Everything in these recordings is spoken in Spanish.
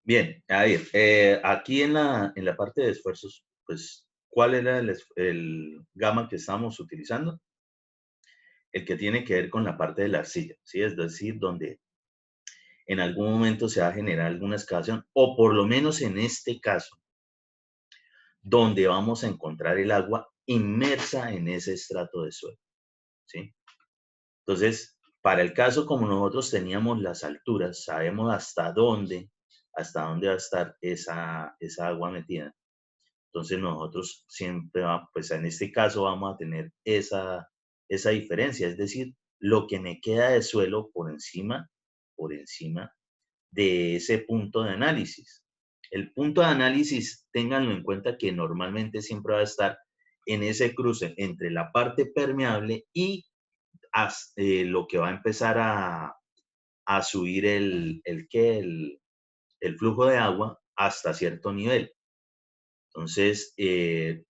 Bien, a ver, aquí en la parte de esfuerzos, pues, ¿cuál era el gamma que estábamos utilizando? El que tiene que ver con la parte de la arcilla, ¿sí? Es decir, donde en algún momento se va a generar alguna excavación, o por lo menos en este caso, donde vamos a encontrar el agua inmersa en ese estrato de suelo, ¿sí? Entonces, para el caso como nosotros teníamos las alturas, sabemos hasta dónde va a estar esa agua metida. Entonces nosotros siempre, pues en este caso vamos a tener esa diferencia, es decir, lo que me queda de suelo por encima de ese punto de análisis. El punto de análisis, ténganlo en cuenta que normalmente siempre va a estar en ese cruce entre la parte permeable y lo que va a empezar a subir el flujo de agua hasta cierto nivel. Entonces,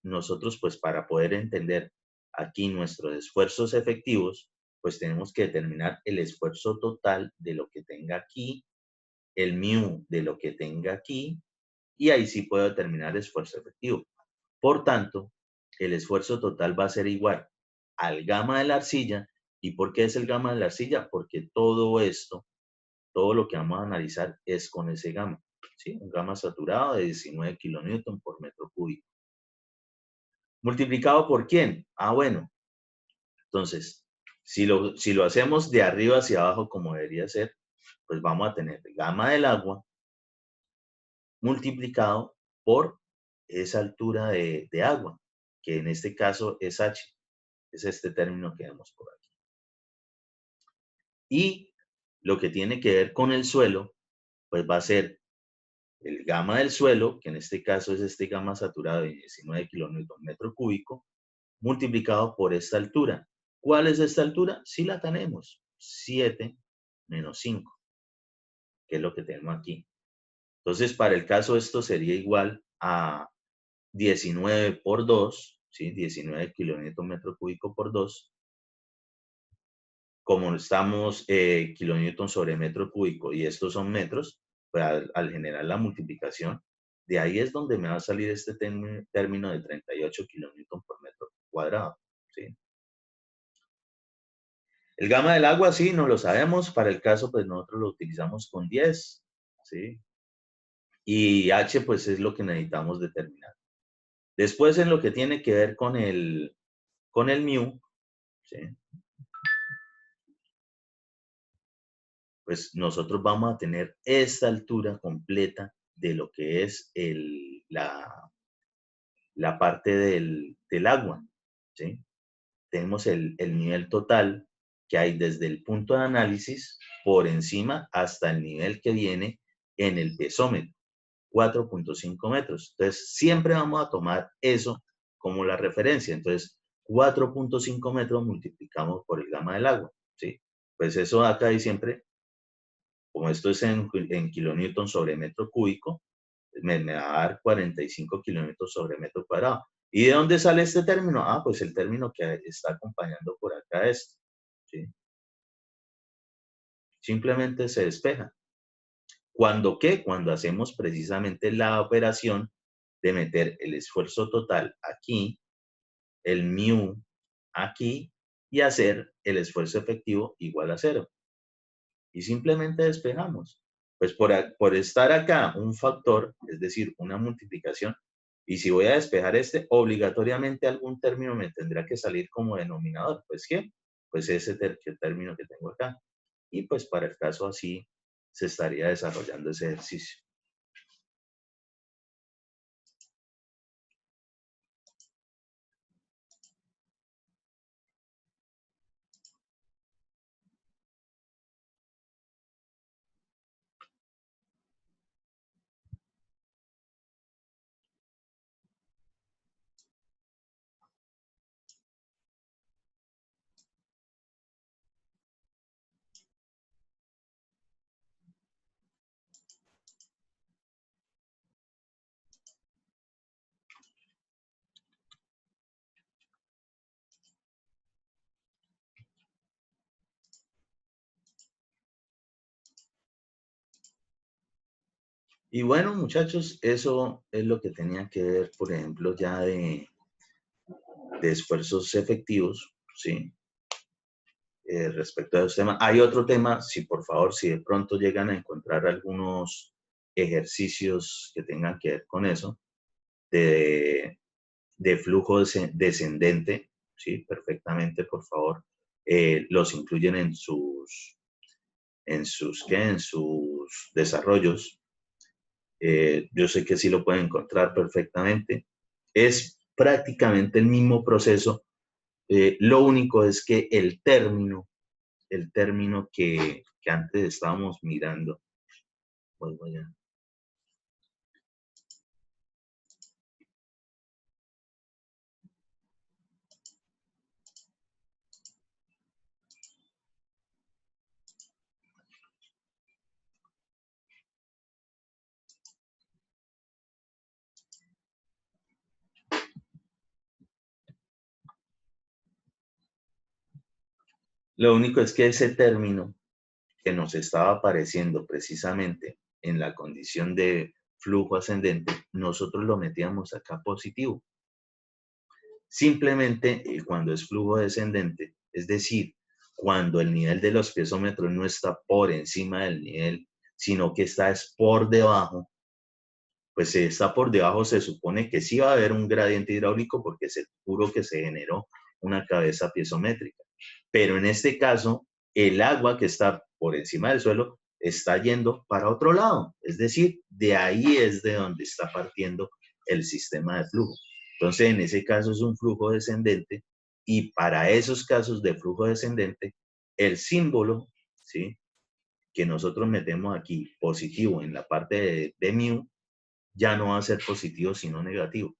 nosotros, pues para poder entender aquí nuestros esfuerzos efectivos, pues tenemos que determinar el esfuerzo total de lo que tenga aquí, el mu de lo que tenga aquí, y ahí sí puedo determinar esfuerzo efectivo. Por tanto, el esfuerzo total va a ser igual al gamma de la arcilla. ¿Y por qué es el gamma de la arcilla? Porque todo lo que vamos a analizar es con ese gamma, ¿sí? Un gamma saturado de 19 kilonewton por metro cúbico. ¿Multiplicado por quién? Ah, bueno, entonces, si lo hacemos de arriba hacia abajo como debería ser, pues vamos a tener el gamma del agua multiplicado por esa altura de agua, que en este caso es H, es este término que vemos por aquí. Y lo que tiene que ver con el suelo, pues va a ser el gamma del suelo, que en este caso es este gamma saturado de 19 kilonewton metro cúbico, multiplicado por esta altura. ¿Cuál es esta altura? Sí la tenemos, 7 menos 5, que es lo que tenemos aquí. Entonces, para el caso esto sería igual a 19 por 2, ¿sí? 19 kilonewton metro cúbico por 2. Como estamos kilonewton sobre metro cúbico y estos son metros, pues al generar la multiplicación, de ahí es donde me va a salir este término de 38 kilonewton por metro cuadrado, ¿sí? El gamma del agua, sí, no lo sabemos. Para el caso, pues nosotros lo utilizamos con 10, ¿sí? Y H, pues es lo que necesitamos determinar. Después, en lo que tiene que ver con el mu, ¿sí? Pues nosotros vamos a tener esta altura completa de lo que es la parte del agua, ¿sí? Tenemos el nivel total que hay desde el punto de análisis por encima hasta el nivel que viene en el pesómetro, 4.5 metros. Entonces, siempre vamos a tomar eso como la referencia. Entonces, 4.5 metros multiplicamos por el gamma del agua, ¿sí? Pues eso acá y siempre, como esto es en kilonewton sobre metro cúbico, me va a dar 45 kilómetros sobre metro cuadrado. ¿Y de dónde sale este término? Ah, pues el término que está acompañando por acá es, ¿sí? Simplemente se despeja. ¿Cuándo qué? Cuando hacemos precisamente la operación de meter el esfuerzo total aquí, el mu aquí, y hacer el esfuerzo efectivo igual a 0. Y simplemente despejamos. Pues por estar acá un factor, es decir, una multiplicación, y si voy a despejar este, obligatoriamente algún término me tendrá que salir como denominador. Pues, ¿qué? Pues ese término que tengo acá. Y pues para el caso así se estaría desarrollando ese ejercicio. Y bueno, muchachos, eso es lo que tenía que ver, por ejemplo, ya de esfuerzos efectivos, ¿sí? Respecto a los temas. Hay otro tema, si por favor, si de pronto llegan a encontrar algunos ejercicios que tengan que ver con eso, de, de flujo descendente, ¿sí? Perfectamente, por favor, los incluyen ¿qué? En sus desarrollos. Yo sé que sí lo pueden encontrar perfectamente. Es prácticamente el mismo proceso. Lo único es que el término que antes estábamos mirando, vuelvo allá. Lo único es que ese término que nos estaba apareciendo precisamente en la condición de flujo ascendente, nosotros lo metíamos acá positivo. Simplemente cuando es flujo descendente, es decir, cuando el nivel de los piezómetros no está por encima del nivel, sino que está es por debajo, pues si está por debajo se supone que sí va a haber un gradiente hidráulico porque seguro que se generó una cabeza piezométrica. Pero en este caso, el agua que está por encima del suelo está yendo para otro lado. Es decir, de ahí es de donde está partiendo el sistema de flujo. Entonces, en ese caso es un flujo descendente y para esos casos de flujo descendente, el símbolo, ¿sí? Que nosotros metemos aquí positivo en la parte de mu, ya no va a ser positivo sino negativo.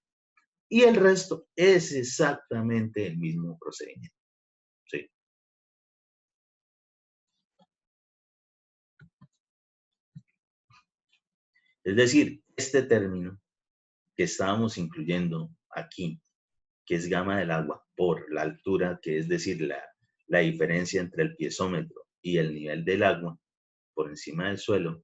Y el resto es exactamente el mismo procedimiento. ¿Sí? Es decir, este término que estábamos incluyendo aquí, que es gama del agua por la altura, que es decir, la diferencia entre el piezómetro y el nivel del agua por encima del suelo,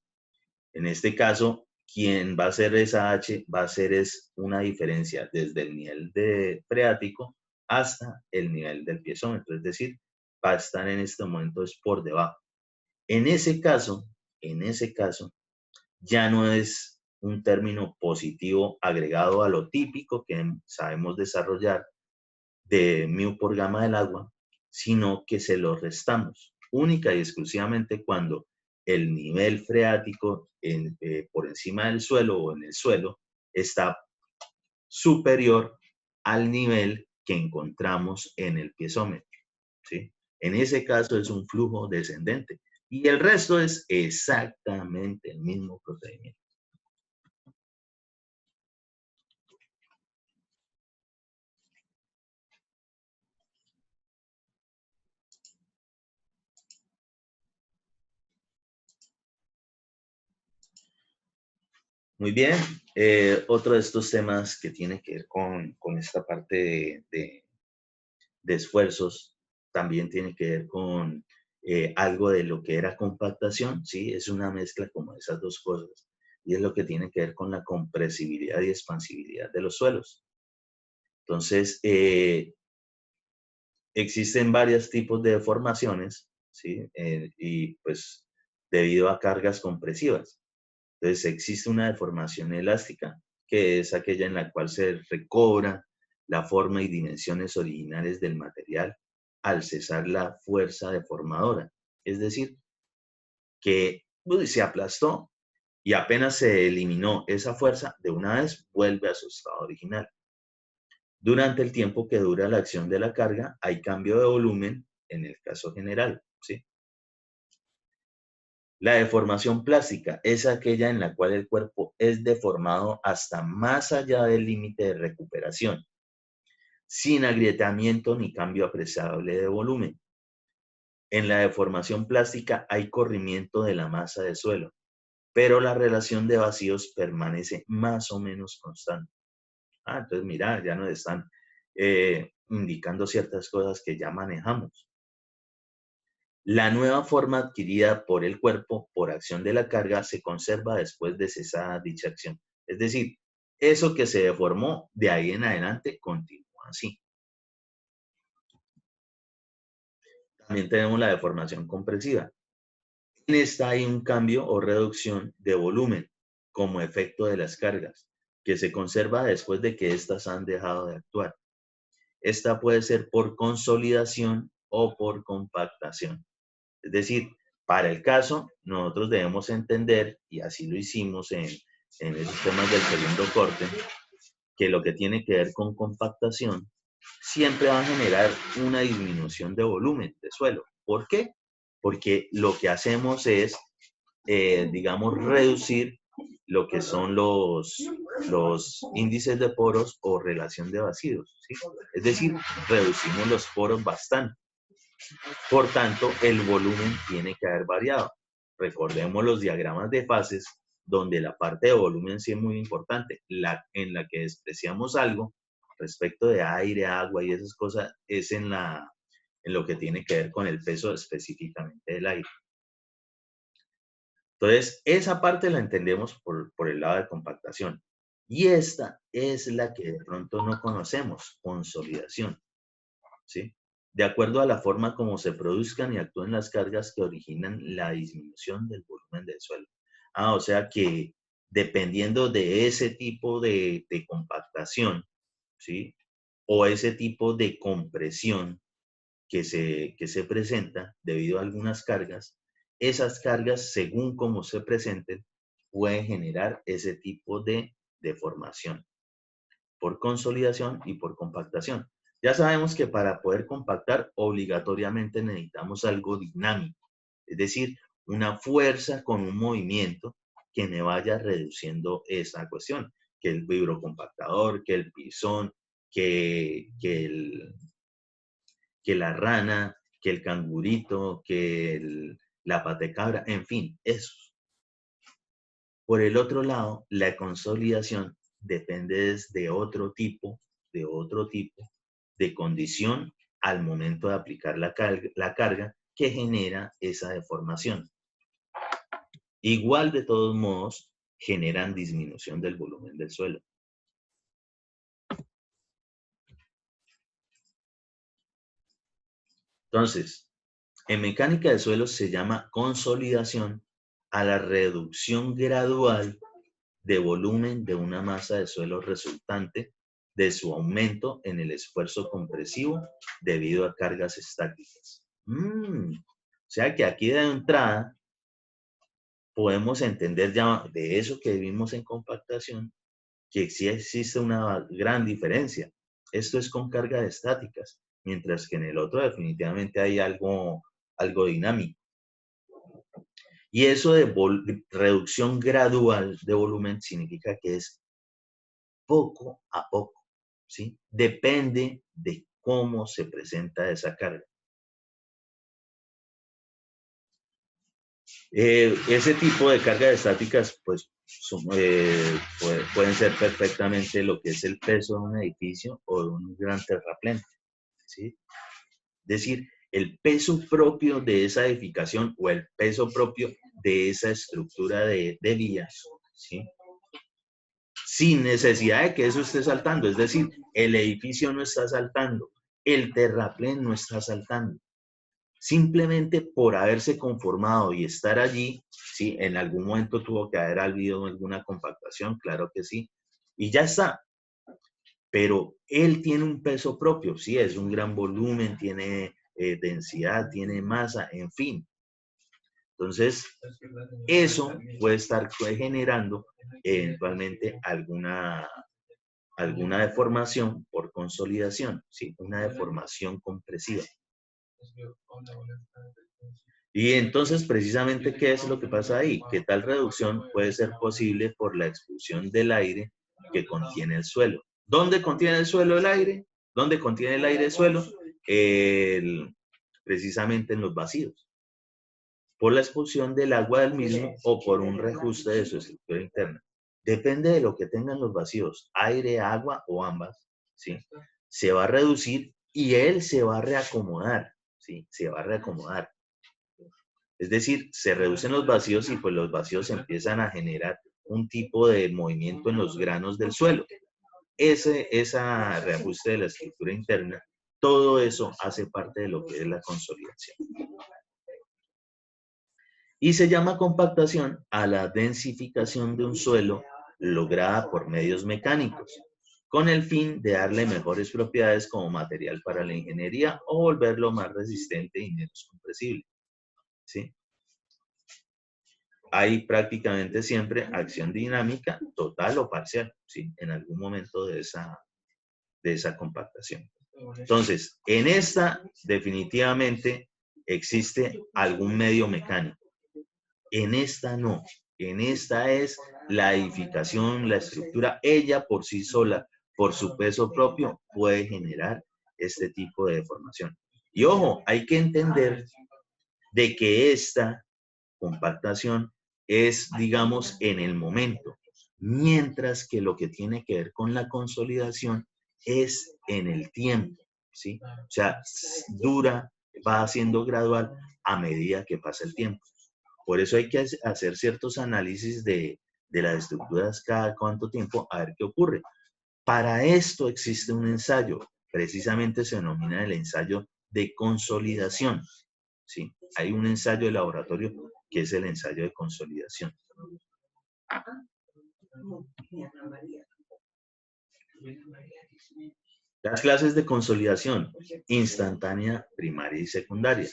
en este caso, quien va a hacer esa H va a hacer es una diferencia desde el nivel de freático hasta el nivel del piezómetro, es decir, va a estar en este momento es por debajo. En ese caso, en ese caso, ya no es un término positivo agregado a lo típico que sabemos desarrollar de mu por gama del agua, sino que se lo restamos única y exclusivamente cuando el nivel freático por encima del suelo o en el suelo está superior al nivel que encontramos en el piezómetro, ¿sí? En ese caso es un flujo descendente y el resto es exactamente el mismo procedimiento. Muy bien. Otro de estos temas que tiene que ver con esta parte de esfuerzos también tiene que ver con algo de lo que era compactación, ¿sí? Es una mezcla como de esas dos cosas. Y es lo que tiene que ver con la compresibilidad y expansibilidad de los suelos. Entonces, existen varios tipos de deformaciones, ¿sí? Y pues debido a cargas compresivas. Entonces existe una deformación elástica, que es aquella en la cual se recobra la forma y dimensiones originales del material al cesar la fuerza deformadora. Es decir, que se aplastó y apenas se eliminó esa fuerza, de una vez vuelve a su estado original. Durante el tiempo que dura la acción de la carga, hay cambio de volumen en el caso general, ¿sí? La deformación plástica es aquella en la cual el cuerpo es deformado hasta más allá del límite de recuperación, sin agrietamiento ni cambio apreciable de volumen. En la deformación plástica hay corrimiento de la masa de suelo, pero la relación de vacíos permanece más o menos constante. Entonces mira, ya nos están indicando ciertas cosas que ya manejamos. La nueva forma adquirida por el cuerpo por acción de la carga se conserva después de cesada dicha acción. Es decir, eso que se deformó de ahí en adelante continúa así. También tenemos la deformación compresiva. En esta hay un cambio o reducción de volumen como efecto de las cargas, que se conserva después de que éstas han dejado de actuar. Esta puede ser por consolidación o por compactación. Es decir, para el caso, nosotros debemos entender, y así lo hicimos en esos temas del segundo corte, que lo que tiene que ver con compactación siempre va a generar una disminución de volumen de suelo. ¿Por qué? Porque lo que hacemos es, digamos, reducir lo que son los índices de poros o relación de vacíos, ¿sí? Es decir, reducimos los poros bastante. Por tanto, el volumen tiene que haber variado. Recordemos los diagramas de fases, donde la parte de volumen sí es muy importante. En la que despreciamos algo respecto de aire, agua y esas cosas, es en lo que tiene que ver con el peso específicamente del aire. Entonces, esa parte la entendemos por el lado de compactación. Y esta es la que de pronto no conocemos, consolidación, ¿sí? De acuerdo a la forma como se produzcan y actúen las cargas que originan la disminución del volumen del suelo. O sea que dependiendo de ese tipo de compactación, ¿sí? O ese tipo de compresión que se presenta debido a algunas cargas, esas cargas, según cómo se presenten, pueden generar ese tipo de deformación por consolidación y por compactación. Ya sabemos que para poder compactar obligatoriamente necesitamos algo dinámico, es decir, una fuerza con un movimiento que me vaya reduciendo esa cuestión, que el vibrocompactador, que el pisón, que la rana, que el cangurito, la patecabra, en fin, eso. Por el otro lado, la consolidación depende de otro tipo de condición al momento de aplicar la carga que genera esa deformación. Igual, de todos modos, generan disminución del volumen del suelo. Entonces, en mecánica de suelos se llama consolidación a la reducción gradual de volumen de una masa de suelo resultante de su aumento en el esfuerzo compresivo debido a cargas estáticas. O sea que aquí de entrada podemos entender ya de eso que vimos en compactación, que sí existe una gran diferencia. Esto es con cargas estáticas, mientras que en el otro definitivamente hay algo dinámico. Y eso de reducción gradual de volumen significa que es poco a poco, ¿sí? Depende de cómo se presenta esa carga. Ese tipo de cargas estáticas, pues, pueden ser perfectamente lo que es el peso de un edificio o de un gran terraplén, ¿sí? Es decir, el peso propio de esa edificación o el peso propio de esa estructura de vías, ¿sí? Sin necesidad de que eso esté saltando. Es decir, el edificio no está saltando, el terraplén no está saltando. Simplemente por haberse conformado y estar allí, sí, en algún momento tuvo que haber habido alguna compactación, claro que sí, y ya está. Pero él tiene un peso propio, sí, es un gran volumen, tiene densidad, tiene masa, en fin. Entonces, eso puede estar generando eventualmente alguna deformación por consolidación, ¿sí? Una deformación compresiva. Y entonces, precisamente, ¿qué es lo que pasa ahí? Que tal reducción puede ser posible por la expulsión del aire que contiene el suelo. ¿Dónde contiene el suelo el aire? ¿Dónde contiene el aire el suelo? Precisamente en los vacíos. Por la expulsión del agua del mismo o por un reajuste de su estructura interna. Depende de lo que tengan los vacíos, aire, agua o ambas, ¿sí? Se va a reducir y él se va a reacomodar, ¿sí? Se va a reacomodar. Es decir, se reducen los vacíos y pues los vacíos empiezan a generar un tipo de movimiento en los granos del suelo. Ese reajuste de la estructura interna, todo eso hace parte de lo que es la consolidación. Y se llama compactación a la densificación de un suelo lograda por medios mecánicos, con el fin de darle mejores propiedades como material para la ingeniería o volverlo más resistente y menos compresible. ¿Sí? Hay prácticamente siempre acción dinámica total o parcial, ¿sí? En algún momento de esa compactación. Entonces, en esta definitivamente existe algún medio mecánico. En esta no. En esta es la edificación, la estructura, ella por sí sola, por su peso propio, puede generar este tipo de deformación. Y ojo, hay que entender de que esta compactación es, digamos, en el momento, mientras que lo que tiene que ver con la consolidación es en el tiempo, ¿sí? O sea, dura, va haciendo gradual a medida que pasa el tiempo. Por eso hay que hacer ciertos análisis de las estructuras cada cuánto tiempo, a ver qué ocurre. Para esto existe un ensayo, precisamente se denomina el ensayo de consolidación, ¿sí? Hay un ensayo de laboratorio que es el ensayo de consolidación. Las clases de consolidación instantánea, primaria y secundaria.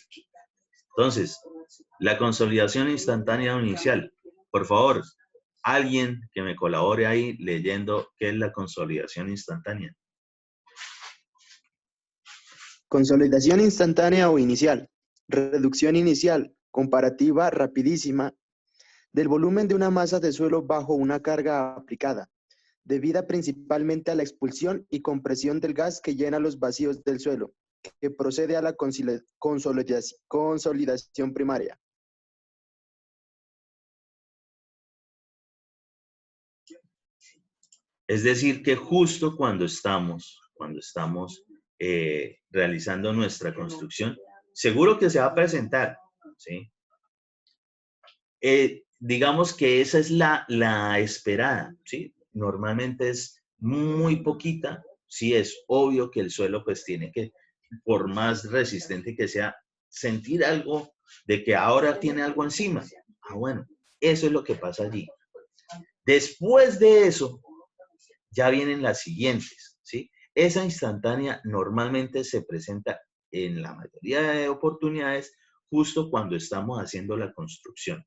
Entonces, la consolidación instantánea o inicial. Por favor, alguien que me colabore ahí leyendo qué es la consolidación instantánea. Consolidación instantánea o inicial. Reducción inicial, comparativa rapidísima, del volumen de una masa de suelo bajo una carga aplicada, debida principalmente a la expulsión y compresión del gas que llena los vacíos del suelo, que procede a la consolidación primaria. Es decir, que justo cuando estamos realizando nuestra construcción, seguro que se va a presentar, ¿sí? Digamos que esa es la esperada, ¿sí? Normalmente es muy poquita, sí es obvio que el suelo pues tiene que, por más resistente que sea, sentir algo de que ahora tiene algo encima. Ah, bueno, eso es lo que pasa allí. Después de eso, ya vienen las siguientes, ¿sí? Esa instantánea normalmente se presenta en la mayoría de oportunidades justo cuando estamos haciendo la construcción.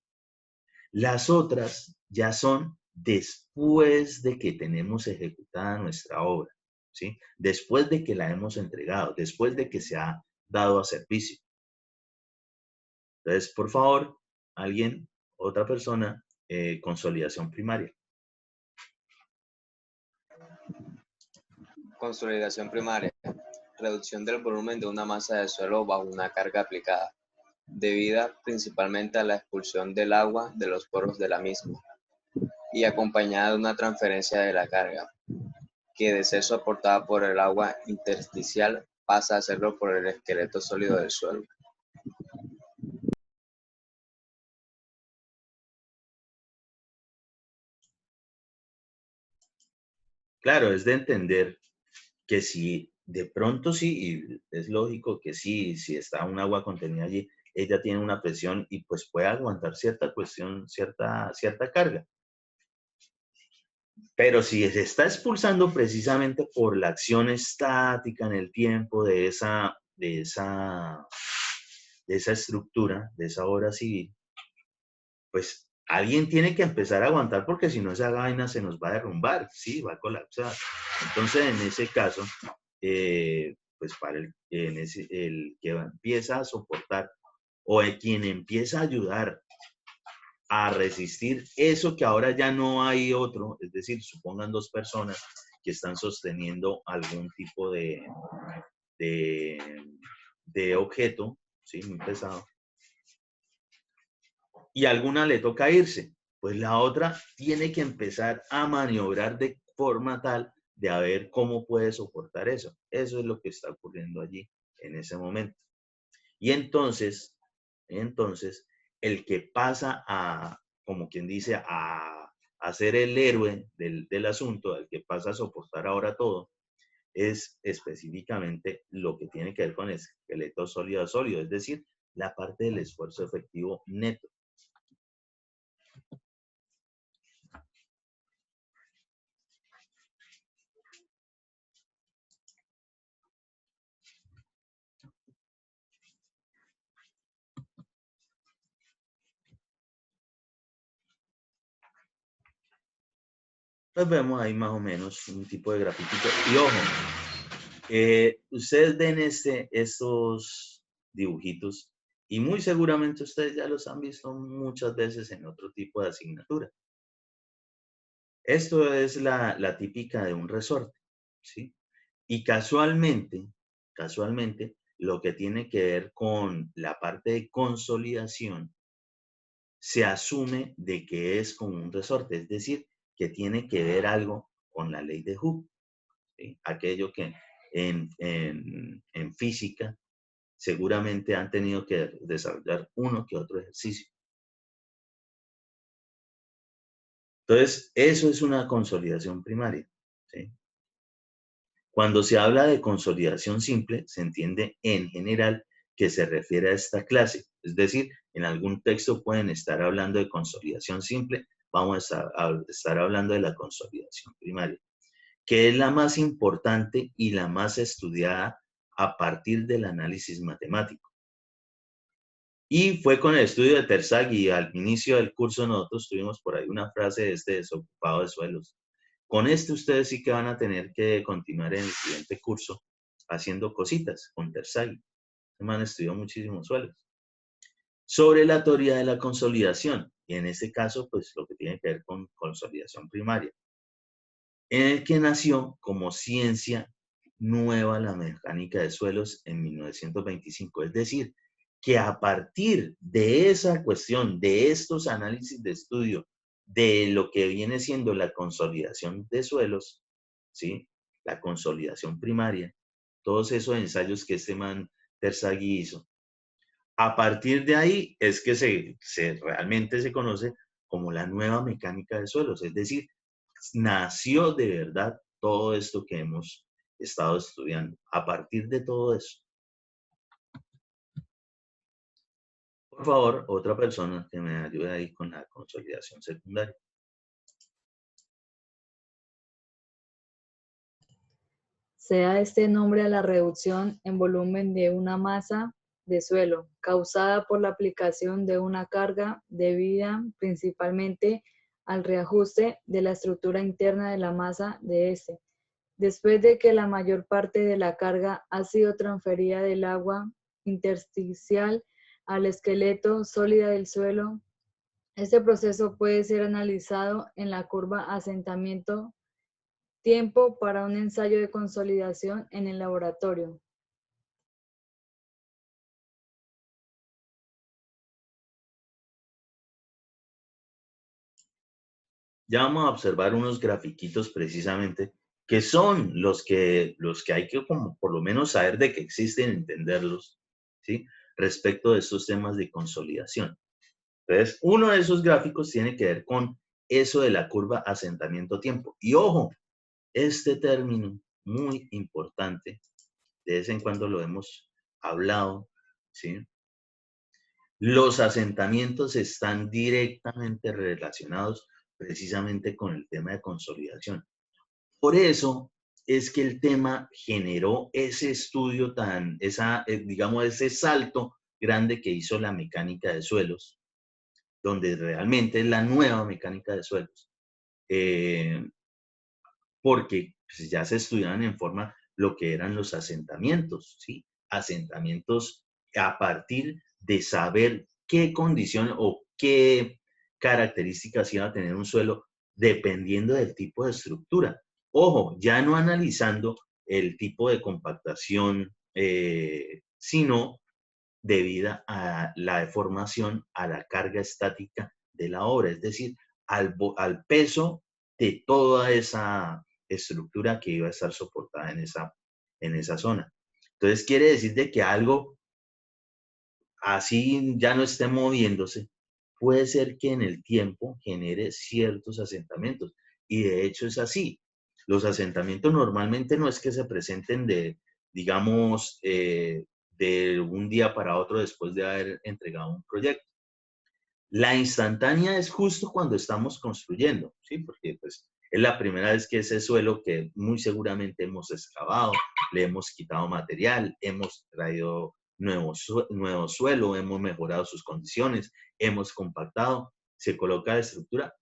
Las otras ya son después de que tenemos ejecutada nuestra obra, ¿sí? Después de que la hemos entregado, después de que se ha dado a servicio. Entonces, por favor, alguien, otra persona, consolidación primaria. Consolidación primaria. Reducción del volumen de una masa de suelo bajo una carga aplicada, debida principalmente a la expulsión del agua de los poros de la misma y acompañada de una transferencia de la carga, que de ser soportada por el agua intersticial pasa a hacerlo por el esqueleto sólido del suelo. Claro, es de entender que si de pronto sí, y es lógico que sí, si está un agua contenida allí, ella tiene una presión y pues puede aguantar cierta cuestión, cierta carga. Pero si se está expulsando precisamente por la acción estática en el tiempo de esa estructura, de esa obra civil, pues alguien tiene que empezar a aguantar porque si no esa vaina se nos va a derrumbar, sí, va a colapsar. Entonces, en ese caso, pues para el que empieza a soportar o el quien empieza a ayudar a resistir eso que ahora ya no hay otro, es decir, supongan dos personas que están sosteniendo algún tipo de objeto, ¿sí? Muy pesado, y a alguna le toca irse, pues la otra tiene que empezar a maniobrar de forma tal de a ver cómo puede soportar eso. Eso es lo que está ocurriendo allí en ese momento. Y entonces el que pasa a, como quien dice, a ser el héroe del asunto, el que pasa a soportar ahora todo, es específicamente lo que tiene que ver con el esqueleto sólido a sólido, es decir, la parte del esfuerzo efectivo neto. Pues vemos ahí más o menos un tipo de grafiquito. Y ojo, ustedes ven estos dibujitos y muy seguramente ustedes ya los han visto muchas veces en otro tipo de asignatura. Esto es la típica de un resorte, ¿sí? Y casualmente, lo que tiene que ver con la parte de consolidación se asume de que es como un resorte, es decir, que tiene que ver algo con la ley de Hooke, ¿sí? Aquello que en física seguramente han tenido que desarrollar uno que otro ejercicio. Entonces, eso es una consolidación primaria, ¿sí? Cuando se habla de consolidación simple, se entiende en general que se refiere a esta clase. Es decir, en algún texto pueden estar hablando de consolidación simple, vamos a estar hablando de la consolidación primaria, que es la más importante y la más estudiada a partir del análisis matemático. Y fue con el estudio de Terzaghi, al inicio del curso nosotros tuvimos por ahí una frase de este desocupado de suelos. Con este ustedes sí que van a tener que continuar en el siguiente curso haciendo cositas con Terzaghi. Este man estudió muchísimos suelos. Sobre la teoría de la consolidación, y en este caso, pues lo que tiene que ver con consolidación primaria, en el que nació como ciencia nueva la mecánica de suelos en 1925. Es decir, que a partir de esa cuestión, de estos análisis de estudio, de lo que viene siendo la consolidación de suelos, ¿sí? La consolidación primaria, todos esos ensayos que este man Terzaghi hizo, a partir de ahí es que realmente se conoce como la nueva mecánica de suelos, es decir, nació de verdad todo esto que hemos estado estudiando. A partir de todo eso, por favor, otra persona que me ayude ahí con la consolidación secundaria. Se da este nombre a la reducción en volumen de una masa de suelo, causada por la aplicación de una carga debida principalmente al reajuste de la estructura interna de la masa de este. Después de que la mayor parte de la carga ha sido transferida del agua intersticial al esqueleto sólida del suelo, este proceso puede ser analizado en la curva asentamiento tiempo para un ensayo de consolidación en el laboratorio. Ya vamos a observar unos grafiquitos precisamente que son los que hay que como por lo menos saber de que existen, entenderlos, ¿sí? Respecto de estos temas de consolidación. Entonces, uno de esos gráficos tiene que ver con eso de la curva asentamiento-tiempo. Y ojo, este término muy importante, de vez en cuando lo hemos hablado, ¿sí? Los asentamientos están directamente relacionados precisamente con el tema de consolidación. Por eso es que el tema generó ese estudio digamos, ese salto grande que hizo la mecánica de suelos, donde realmente es la nueva mecánica de suelos, porque pues, ya se estudiaban en forma lo que eran los asentamientos, ¿sí? Asentamientos a partir de saber qué condición o qué características iba a tener un suelo dependiendo del tipo de estructura. Ojo, ya no analizando el tipo de compactación, sino debida a la deformación, a la carga estática de la obra, es decir, al peso de toda esa estructura que iba a estar soportada en esa zona. Entonces quiere decir de que algo así ya no esté moviéndose, puede ser que en el tiempo genere ciertos asentamientos. Y de hecho es así. Los asentamientos normalmente no es que se presenten de, digamos, de un día para otro después de haber entregado un proyecto. La instantánea es justo cuando estamos construyendo, ¿sí? Porque pues, es la primera vez que ese suelo que muy seguramente hemos excavado, le hemos quitado material, hemos traído nuevo suelo, hemos mejorado sus condiciones, hemos compactado, se coloca la estructura,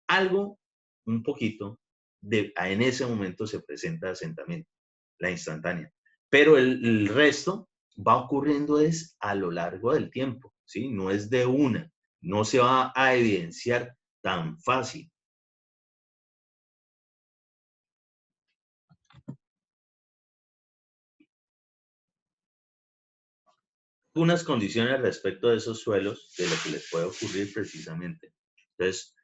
algo, un poquito, en ese momento se presenta asentamiento, la instantánea. Pero el resto va ocurriendo es a lo largo del tiempo, ¿sí? No es de una, no se va a evidenciar tan fácil. Unas condiciones respecto de esos suelos, de lo que les puede ocurrir precisamente. Entonces,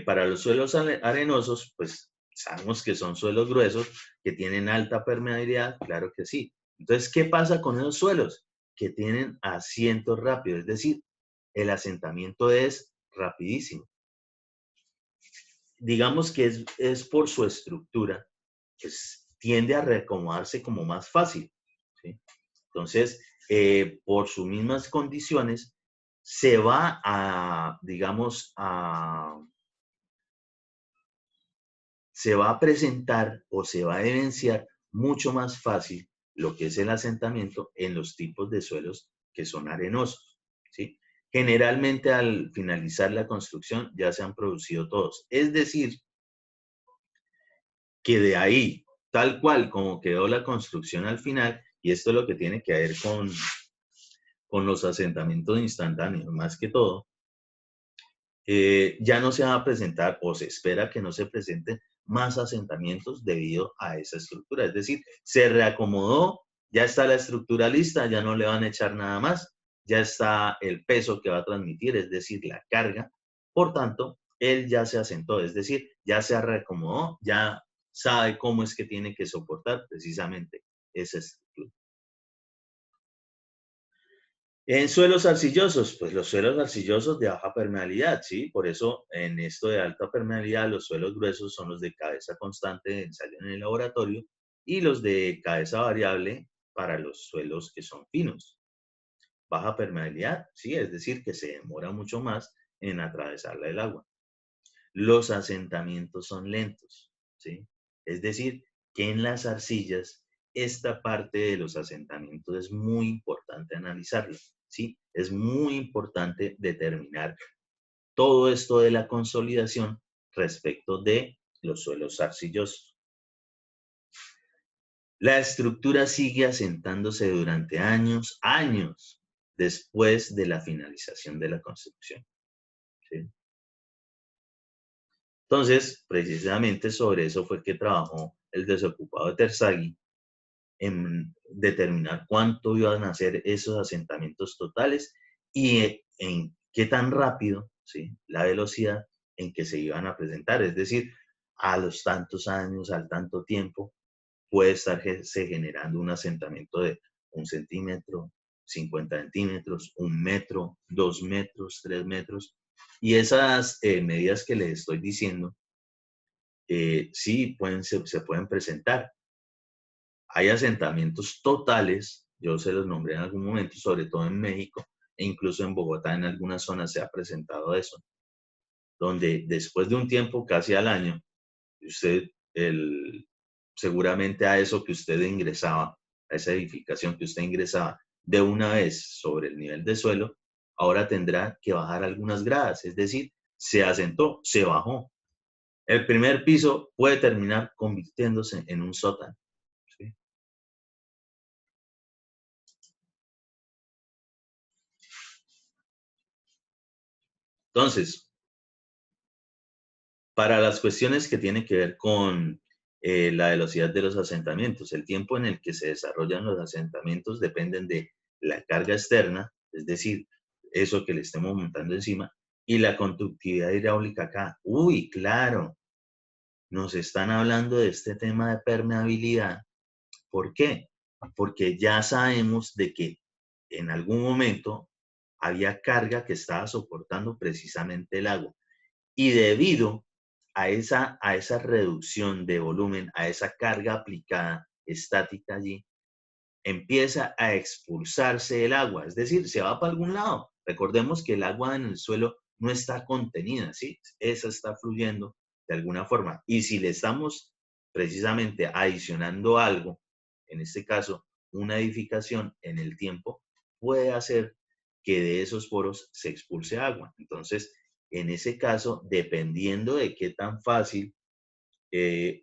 para los suelos arenosos, pues sabemos que son suelos gruesos, que tienen alta permeabilidad, claro que sí. Entonces, ¿qué pasa con esos suelos? Que tienen asientos rápidos, es decir, el asentamiento es rapidísimo. Digamos que es por su estructura, pues tiende a reacomodarse como más fácil, ¿sí? Entonces, por sus mismas condiciones, se va a, digamos, se va a presentar o se va a evidenciar mucho más fácil lo que es el asentamiento en los tipos de suelos que son arenosos, ¿sí? Generalmente al finalizar la construcción ya se han producido todos. Es decir, que de ahí, tal cual como quedó la construcción al final, y esto es lo que tiene que ver con los asentamientos instantáneos, más que todo, ya no se va a presentar o se espera que no se presenten más asentamientos debido a esa estructura. Es decir, se reacomodó, ya está la estructura lista, ya no le van a echar nada más, ya está el peso que va a transmitir, es decir, la carga. Por tanto, él ya se asentó, es decir, ya se reacomodó, ya sabe cómo es que tiene que soportar precisamente esa estructura. En suelos arcillosos, pues los suelos arcillosos de baja permeabilidad, ¿sí? Por eso en esto de alta permeabilidad, los suelos gruesos son los de cabeza constante de ensayo en el laboratorio y los de cabeza variable para los suelos que son finos. Baja permeabilidad, sí, es decir, que se demora mucho más en atravesarla el agua. Los asentamientos son lentos, ¿sí? Es decir, que en las arcillas esta parte de los asentamientos es muy importante analizarlo, ¿sí? Es muy importante determinar todo esto de la consolidación respecto de los suelos arcillosos. La estructura sigue asentándose durante años después de la finalización de la construcción, ¿sí? Entonces, precisamente sobre eso fue que trabajó el desocupado de Terzaghi en determinar cuánto iban a ser esos asentamientos totales y en qué tan rápido, ¿sí? La velocidad en que se iban a presentar. Es decir, a los tantos años, al tanto tiempo, puede estarse generando un asentamiento de 1 centímetro, 50 centímetros, 1 metro, 2 metros, 3 metros. Y esas medidas que les estoy diciendo, sí se pueden presentar. Hay asentamientos totales, yo se los nombré en algún momento, sobre todo en México, e incluso en Bogotá en algunas zonas se ha presentado eso, donde después de un tiempo, casi al año, usted, seguramente a eso que usted ingresaba, a esa edificación que usted ingresaba de una vez sobre el nivel de suelo, ahora tendrá que bajar algunas gradas, es decir, se asentó, se bajó. El primer piso puede terminar convirtiéndose en un sótano, ¿sí? Entonces, para las cuestiones que tienen que ver con la velocidad de los asentamientos, el tiempo en el que se desarrollan los asentamientos dependen de la carga externa, es decir, eso que le estemos montando encima, y la conductividad hidráulica acá. Uy, claro, nos están hablando de este tema de permeabilidad. ¿Por qué? Porque ya sabemos de que en algún momento había carga que estaba soportando precisamente el agua. Y debido a esa reducción de volumen, a esa carga aplicada estática allí, empieza a expulsarse el agua, es decir, se va para algún lado. Recordemos que el agua en el suelo no está contenida, ¿sí? Esa está fluyendo de alguna forma. Y si le estamos precisamente adicionando algo, en este caso, una edificación en el tiempo, puede hacer que de esos poros se expulse agua. Entonces, en ese caso, dependiendo de qué tan fácil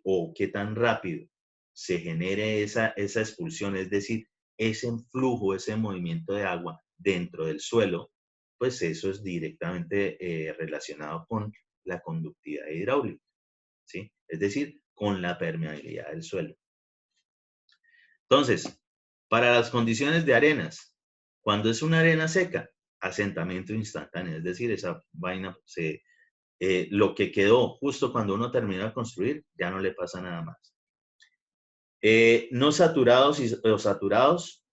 o qué tan rápido se genere esa expulsión, es decir, ese flujo, ese movimiento de agua dentro del suelo, pues eso es directamente relacionado con la conductividad hidráulica, ¿sí? Es decir, con la permeabilidad del suelo. Entonces, para las condiciones de arenas, cuando es una arena seca, asentamiento instantáneo, es decir, esa vaina lo que quedó justo cuando uno termina de construir, ya no le pasa nada más. No saturados o saturados,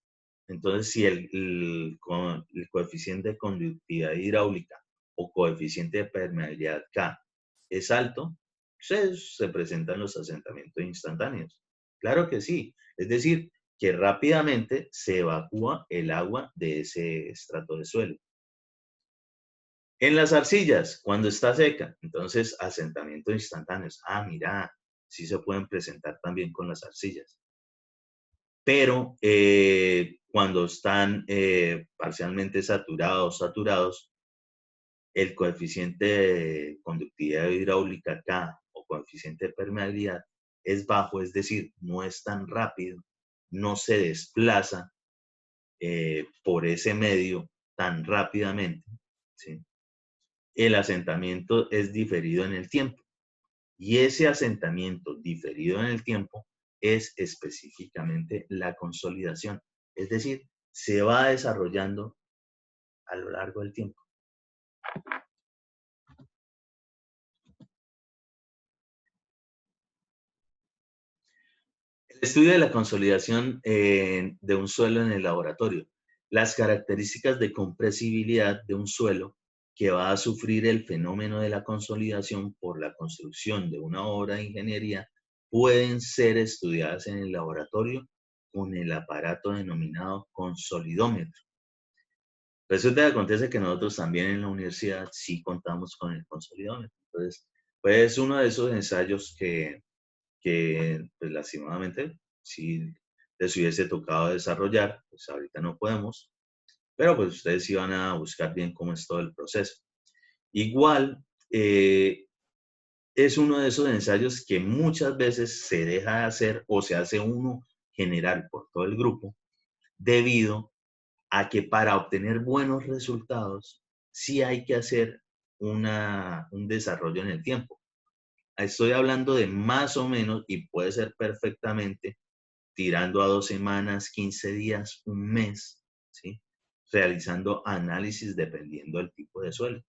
entonces si el coeficiente de conductividad hidráulica o coeficiente de permeabilidad K es alto, se presentan los asentamientos instantáneos. Claro que sí, es decir, que rápidamente se evacúa el agua de ese estrato de suelo. En las arcillas, cuando está seca, entonces asentamientos instantáneos. Ah, mira, sí se pueden presentar también con las arcillas. Pero cuando están parcialmente saturados, el coeficiente de conductividad hidráulica K o coeficiente de permeabilidad es bajo, es decir, no es tan rápido, no se desplaza por ese medio tan rápidamente, ¿sí? El asentamiento es diferido en el tiempo. Y ese asentamiento diferido en el tiempo es específicamente la consolidación. Es decir, se va desarrollando a lo largo del tiempo. El estudio de la consolidación de un suelo en el laboratorio. Las características de compresibilidad de un suelo que va a sufrir el fenómeno de la consolidación por la construcción de una obra de ingeniería pueden ser estudiadas en el laboratorio con el aparato denominado consolidómetro. Resulta que acontece que nosotros también en la universidad sí contamos con el consolidómetro. Entonces, pues uno de esos ensayos que pues lastimadamente, si les hubiese tocado desarrollar, pues ahorita no podemos, pero pues ustedes sí van a buscar bien cómo es todo el proceso. Igual, es uno de esos ensayos que muchas veces se deja de hacer o se hace uno general por todo el grupo, debido a que para obtener buenos resultados sí hay que hacer un desarrollo en el tiempo. Estoy hablando de más o menos, y puede ser perfectamente, tirando a 2 semanas, 15 días, un mes, ¿sí? Realizando análisis dependiendo del tipo de suelo.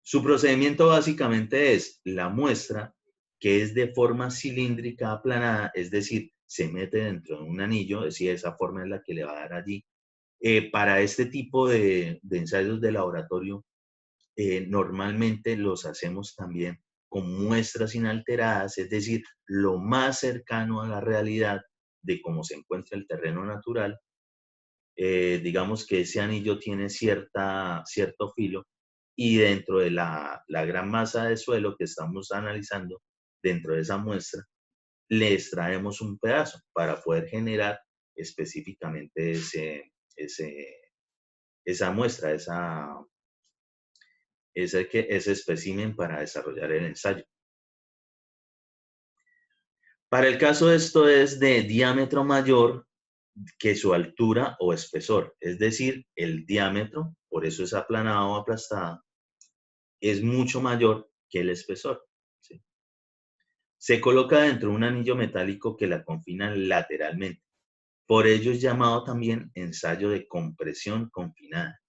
Su procedimiento básicamente es la muestra, que es de forma cilíndrica aplanada, es decir, se mete dentro de un anillo, es decir, esa forma es la que le va a dar allí. Para este tipo de ensayos de laboratorio, normalmente los hacemos también con muestras inalteradas, es decir, lo más cercano a la realidad de cómo se encuentra el terreno natural. Digamos que ese anillo tiene cierto filo y dentro de la gran masa de suelo que estamos analizando, dentro de esa muestra, le extraemos un pedazo para poder generar específicamente esa muestra, ese espécimen para desarrollar el ensayo. Para el caso esto es de diámetro mayor que su altura o espesor, es decir, el diámetro, por eso es aplanado o aplastada, es mucho mayor que el espesor, ¿sí? Se coloca dentro de un anillo metálico que la confina lateralmente. Por ello es llamado también ensayo de compresión confinada.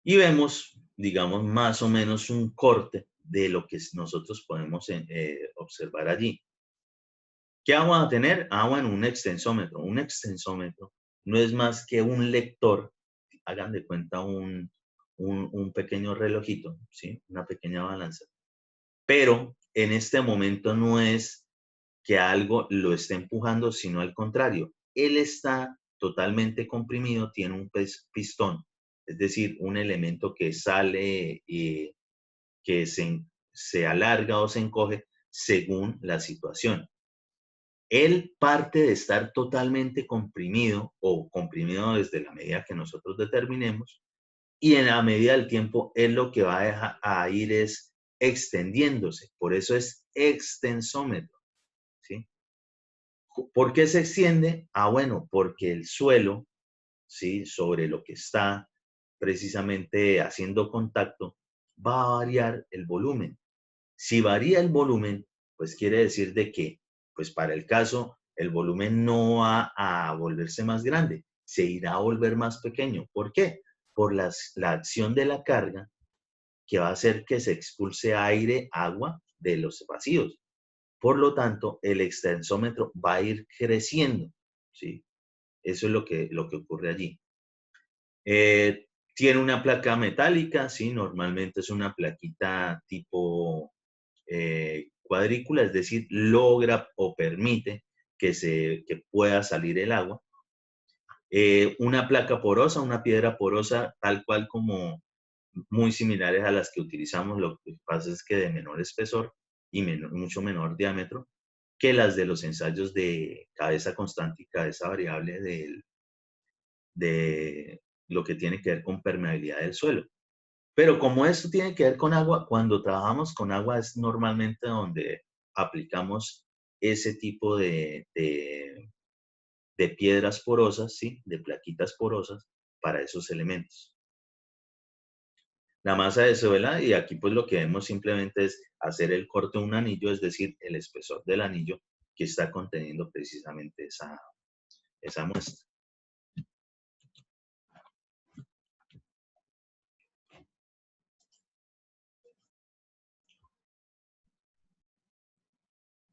Y vemos, digamos, más o menos un corte de lo que nosotros podemos observar allí. ¿Qué vamos a tener? Bueno, un extensómetro. Un extensómetro no es más que un lector, hagan de cuenta un pequeño relojito, ¿sí? Una pequeña balanza. Pero en este momento no es que algo lo esté empujando, sino al contrario. Él está totalmente comprimido, tiene un pistón, es decir, un elemento que sale y que se alarga o se encoge según la situación. Él parte de estar totalmente comprimido o comprimido desde la medida que nosotros determinemos, y en la medida del tiempo él lo que va a ir es extendiéndose. Por eso es extensómetro, ¿sí? ¿Por qué se extiende? Bueno, porque el suelo, ¿sí? Sobre lo que está precisamente haciendo contacto, va a variar el volumen. Si varía el volumen, pues quiere decir de que, pues para el caso, el volumen no va a volverse más grande, se irá a volver más pequeño. ¿Por qué? Por la acción de la carga que va a hacer que se expulse aire, agua de los vacíos. Por lo tanto, el extensómetro va a ir creciendo, ¿sí? Eso es lo que ocurre allí. Tiene una placa metálica, ¿sí? Normalmente es una plaquita tipo cuadrícula, es decir, logra o permite que pueda salir el agua. Una placa porosa, una piedra porosa, tal cual como muy similares a las que utilizamos, lo que pasa es que de menor espesor y mucho menor diámetro que las de los ensayos de cabeza constante y cabeza variable de lo que tiene que ver con permeabilidad del suelo. Pero como esto tiene que ver con agua, cuando trabajamos con agua es normalmente donde aplicamos ese tipo de piedras porosas, ¿sí? De plaquitas porosas para esos elementos. La masa de suela, y aquí pues lo que vemos simplemente es hacer el corte de un anillo, es decir, el espesor del anillo que está conteniendo precisamente esa muestra.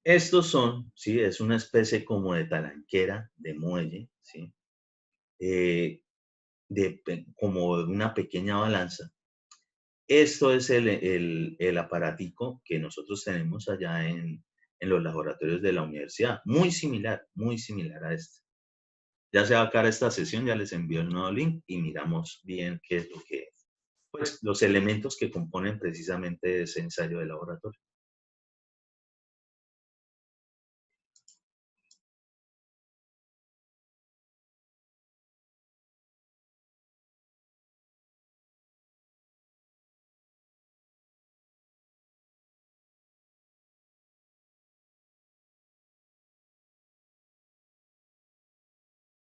Estos son, ¿sí? Es una especie como de talanquera, de muelle, ¿sí? Como una pequeña balanza. Esto es el aparatico que nosotros tenemos allá en los laboratorios de la universidad. Muy similar a este. Ya se va a acabar esta sesión, ya les envío el nuevo link y miramos bien qué es lo que, pues, los elementos que componen precisamente ese ensayo de laboratorio.